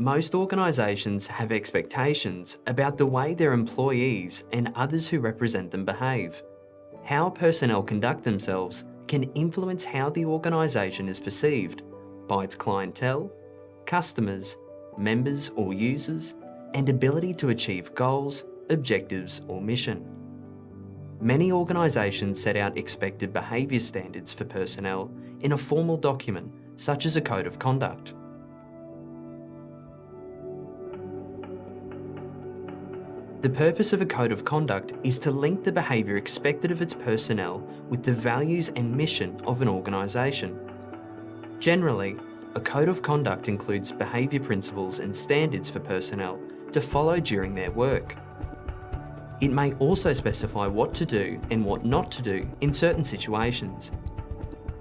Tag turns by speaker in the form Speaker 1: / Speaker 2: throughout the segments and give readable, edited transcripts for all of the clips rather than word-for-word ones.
Speaker 1: Most organisations have expectations about the way their employees and others who represent them behave. How personnel conduct themselves can influence how the organisation is perceived by its clientele, customers, members or users, and ability to achieve goals, objectives or mission. Many organisations set out expected behaviour standards for personnel in a formal document, such as a code of conduct. The purpose of a code of conduct is to link the behaviour expected of its personnel with the values and mission of an organisation. Generally, a code of conduct includes behaviour principles and standards for personnel to follow during their work. It may also specify what to do and what not to do in certain situations.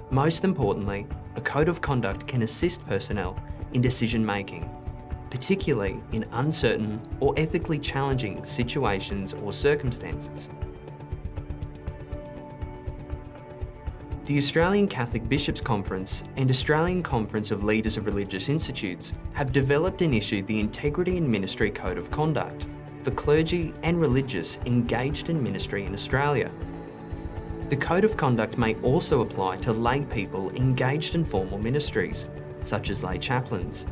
Speaker 1: Most importantly, a code of conduct can assist personnel in decision making, particularly in uncertain or ethically challenging situations or circumstances. The Australian Catholic Bishops' Conference and Australian Conference of Leaders of Religious Institutes have developed and issued the Integrity in Ministry Code of Conduct for clergy and religious engaged in ministry in Australia. The Code of Conduct may also apply to lay people engaged in formal ministries, such as lay chaplains.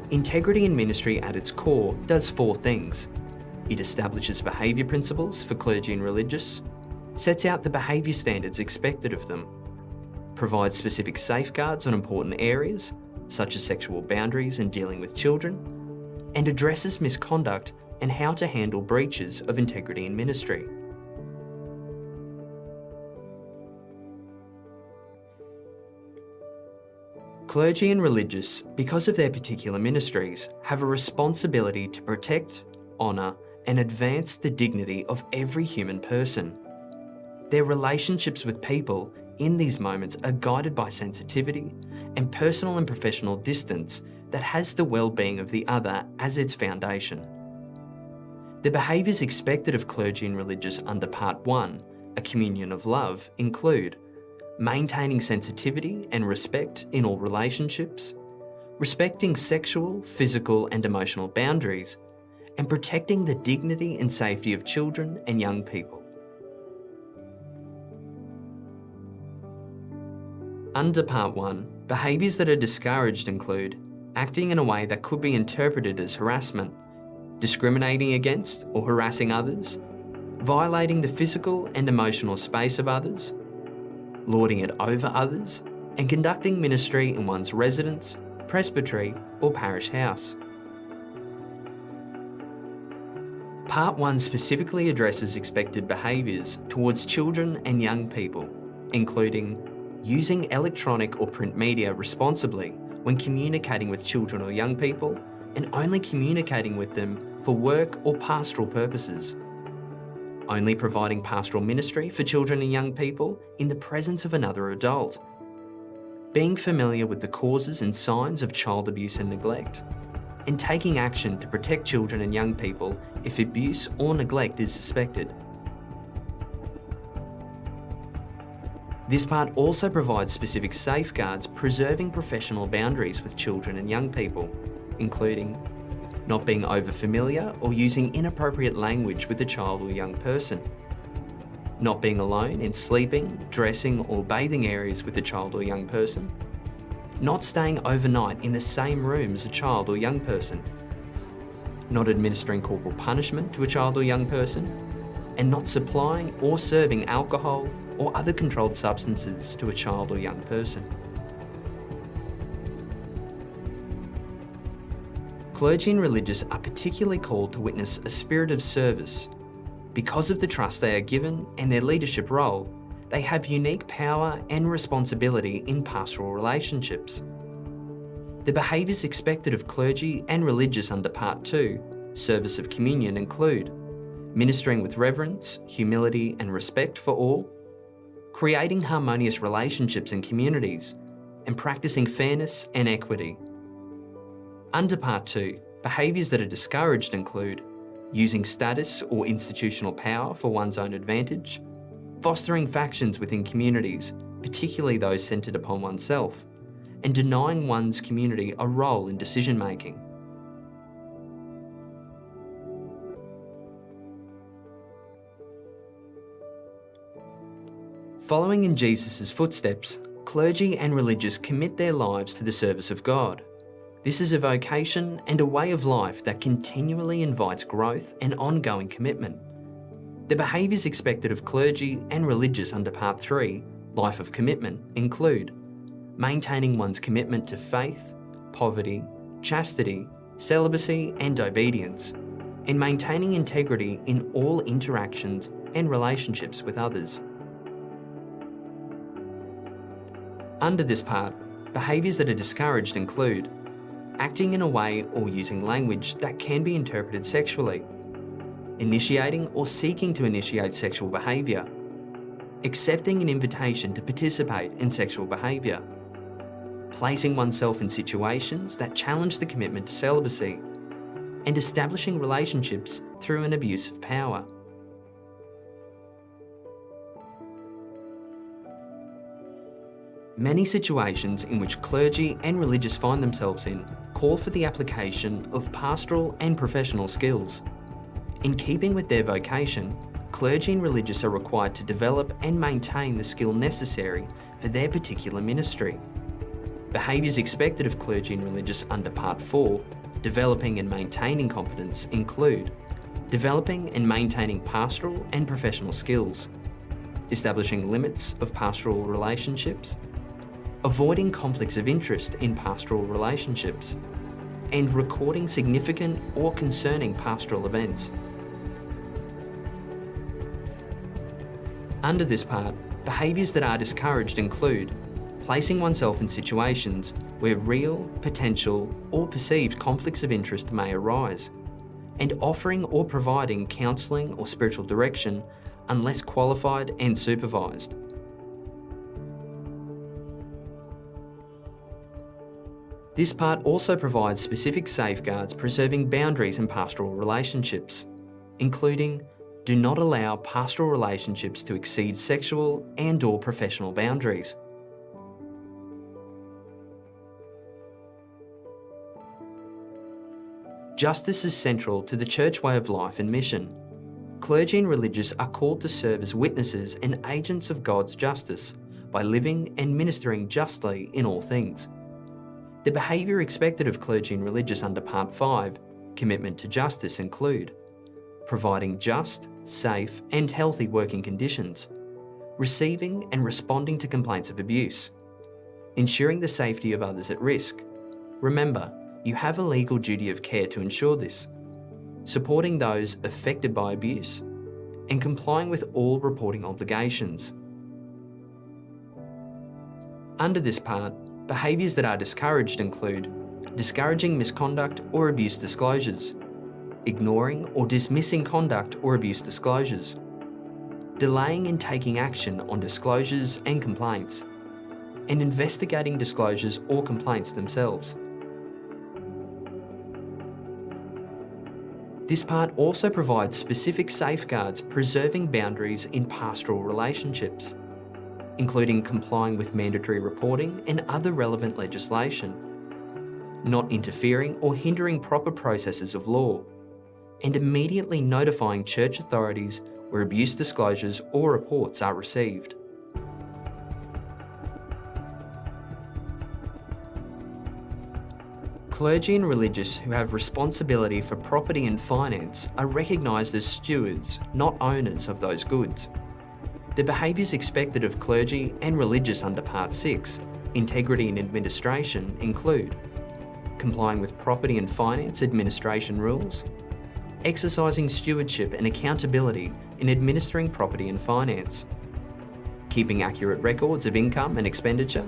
Speaker 1: Integrity in ministry at its core does four things. It establishes behaviour principles for clergy and religious, sets out the behaviour standards expected of them, provides specific safeguards on important areas, such as sexual boundaries and dealing with children, and addresses misconduct and how to handle breaches of integrity in ministry. Clergy and religious, because of their particular ministries, have a responsibility to protect, honour, and advance the dignity of every human person. Their relationships with people in these moments are guided by sensitivity and personal and professional distance that has the well-being of the other as its foundation. The behaviours expected of clergy and religious under Part 1, a communion of love, include maintaining sensitivity and respect in all relationships, respecting sexual, physical and emotional boundaries, and protecting the dignity and safety of children and young people. Under Part 1, behaviours that are discouraged include acting in a way that could be interpreted as harassment, discriminating against or harassing others, violating the physical and emotional space of others, lording it over others, and conducting ministry in one's residence, presbytery or parish house. Part 1 specifically addresses expected behaviours towards children and young people, including using electronic or print media responsibly when communicating with children or young people, and only communicating with them for work or pastoral purposes. Only providing pastoral ministry for children and young people in the presence of another adult. Being familiar with the causes and signs of child abuse and neglect, and taking action to protect children and young people if abuse or neglect is suspected. This part also provides specific safeguards preserving professional boundaries with children and young people, including not being over-familiar or using inappropriate language with a child or young person, not being alone in sleeping, dressing or bathing areas with a child or young person, not staying overnight in the same room as a child or young person, not administering corporal punishment to a child or young person, and not supplying or serving alcohol or other controlled substances to a child or young person. Clergy and religious are particularly called to witness a spirit of service. Because of the trust they are given and their leadership role, they have unique power and responsibility in pastoral relationships. The behaviours expected of clergy and religious under Part 2, Service of Communion, include ministering with reverence, humility and respect for all, creating harmonious relationships in communities, and practising fairness and equity. Under Part 2, behaviours that are discouraged include using status or institutional power for one's own advantage, fostering factions within communities, particularly those centred upon oneself, and denying one's community a role in decision-making. Following in Jesus' footsteps, clergy and religious commit their lives to the service of God. This is a vocation and a way of life that continually invites growth and ongoing commitment. The behaviours expected of clergy and religious under Part 3, Life of Commitment, include maintaining one's commitment to faith, poverty, chastity, celibacy and obedience, and maintaining integrity in all interactions and relationships with others. Under this part, behaviours that are discouraged include acting in a way or using language that can be interpreted sexually, initiating or seeking to initiate sexual behaviour, accepting an invitation to participate in sexual behaviour, placing oneself in situations that challenge the commitment to celibacy, and establishing relationships through an abuse of power. Many situations in which clergy and religious find themselves in call for the application of pastoral and professional skills. In keeping with their vocation, clergy and religious are required to develop and maintain the skill necessary for their particular ministry. Behaviours expected of clergy and religious under Part 4, developing and maintaining competence, include developing and maintaining pastoral and professional skills, establishing limits of pastoral relationships, avoiding conflicts of interest in pastoral relationships, and recording significant or concerning pastoral events. Under this part, behaviours that are discouraged include placing oneself in situations where real, potential, or perceived conflicts of interest may arise, and offering or providing counselling or spiritual direction unless qualified and supervised. This part also provides specific safeguards preserving boundaries in pastoral relationships, including do not allow pastoral relationships to exceed sexual and/or professional boundaries. Justice is central to the church way of life and mission. Clergy and religious are called to serve as witnesses and agents of God's justice by living and ministering justly in all things. The behaviour expected of clergy and religious under Part 5, Commitment to Justice, include providing just, safe and healthy working conditions, receiving and responding to complaints of abuse, ensuring the safety of others at risk. Remember, you have a legal duty of care to ensure this, supporting those affected by abuse, and complying with all reporting obligations. Under this part, behaviours that are discouraged include discouraging misconduct or abuse disclosures, ignoring or dismissing conduct or abuse disclosures, delaying in taking action on disclosures and complaints, and investigating disclosures or complaints themselves. This part also provides specific safeguards preserving boundaries in pastoral relationships, including complying with mandatory reporting and other relevant legislation, not interfering or hindering proper processes of law, and immediately notifying church authorities where abuse disclosures or reports are received. Clergy and religious who have responsibility for property and finance are recognised as stewards, not owners of those goods. The behaviours expected of clergy and religious under Part 6, Integrity and Administration, include complying with property and finance administration rules, exercising stewardship and accountability in administering property and finance, keeping accurate records of income and expenditure,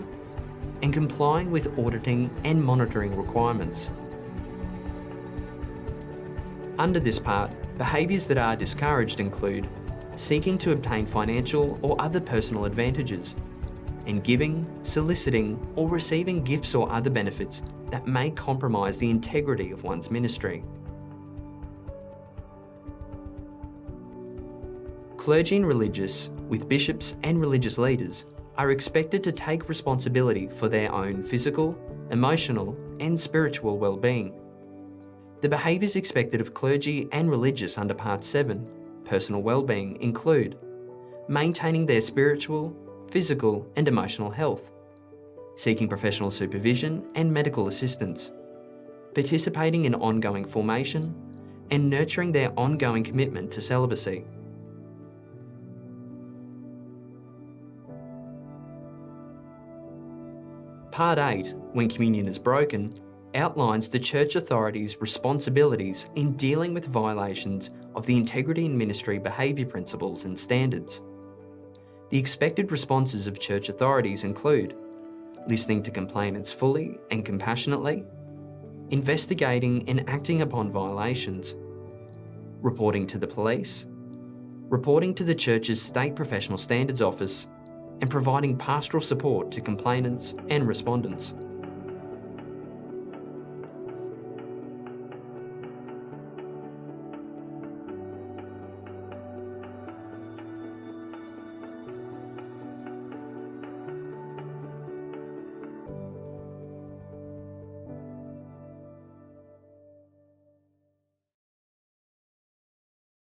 Speaker 1: and complying with auditing and monitoring requirements. Under this part, behaviours that are discouraged include seeking to obtain financial or other personal advantages, and giving, soliciting, or receiving gifts or other benefits that may compromise the integrity of one's ministry. Clergy and religious, with bishops and religious leaders, are expected to take responsibility for their own physical, emotional, and spiritual well-being. The behaviours expected of clergy and religious under Part 7, Personal Wellbeing, include maintaining their spiritual, physical and emotional health, seeking professional supervision and medical assistance, participating in ongoing formation, and nurturing their ongoing commitment to celibacy. Part 8, When Communion is Broken, outlines the Church authorities' responsibilities in dealing with violations of the integrity in ministry behaviour principles and standards. The expected responses of Church authorities include listening to complainants fully and compassionately, investigating and acting upon violations, reporting to the police, reporting to the Church's State Professional Standards Office, and providing pastoral support to complainants and respondents.